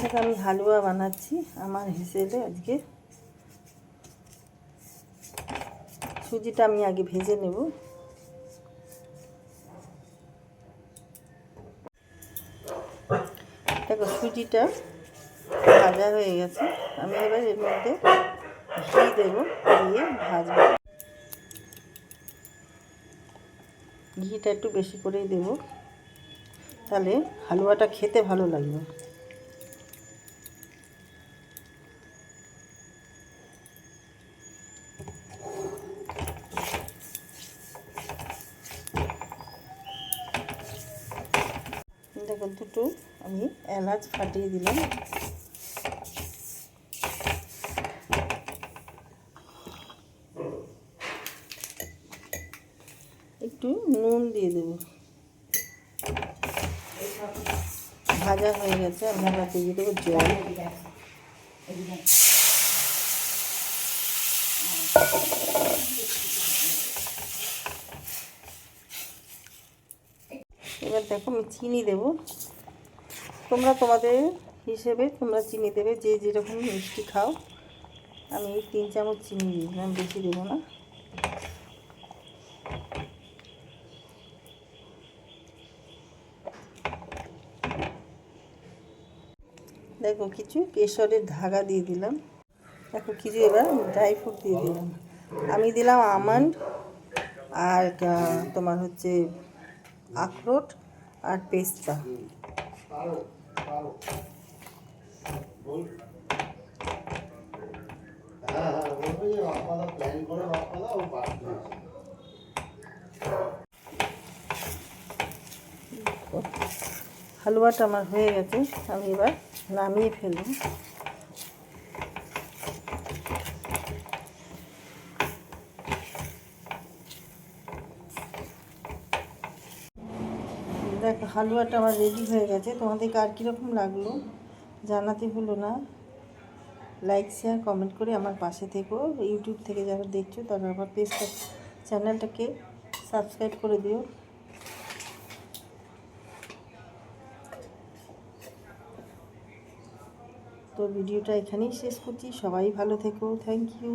দেখো আমি হালুয়া বানাচ্ছি আমার হিসেবে আজকে। সুজিটা আমি আগে ভেজে নেব। দেখো সুজিটা ভাজা হয়ে গেছে, আমি এবার এর মধ্যে ঘি দেবো, দিয়ে ভাজবো। ঘিটা একটু বেশি করেই দেবো, তাহলে হালুয়াটা খেতে ভালো লাগবে। দেখো দুটো আমি এলাচ ফাটিয়ে দিলাম। একটু নুন দিয়ে দেব। ভাজা হয়ে গেছে, আমি আবার দিয়ে দেবো জল। এবার দেখো আমি চিনি দেব। তোমরা তোমাদের হিসেবে তোমরা চিনি দেবে, যে যেরকম মিষ্টি খাও। আমি 3 চামচ চিনি দিলাম, বেশি দেবো না। দেখো কিছু কেশরের ধাগা দিয়ে দিলাম। দেখো কিছু এবার ড্রাই ফ্রুট দিয়ে দিলাম। আমি দিলাম আমন্ড, আর তোমার হচ্ছে আখরোট আর পেস্তা। হালুয়াটা আমার হয়ে গেছে, আমি এবার নামিয়ে ফেলব। দেখো হালুয়াটা আমার রেডি হয়ে গেছে। তোমাদেরকে আর কীরকম লাগলো জানাতে ভুলো না। লাইক শেয়ার কমেন্ট করে আমার পাশে থেকো। ইউটিউব থেকে যারা দেখছো তারা আমার পেজটা চ্যানেলটাকে সাবস্ক্রাইব করে দিও। তো ভিডিওটা এখানেই শেষ করছি। সবাই ভালো থেকো। Thank you.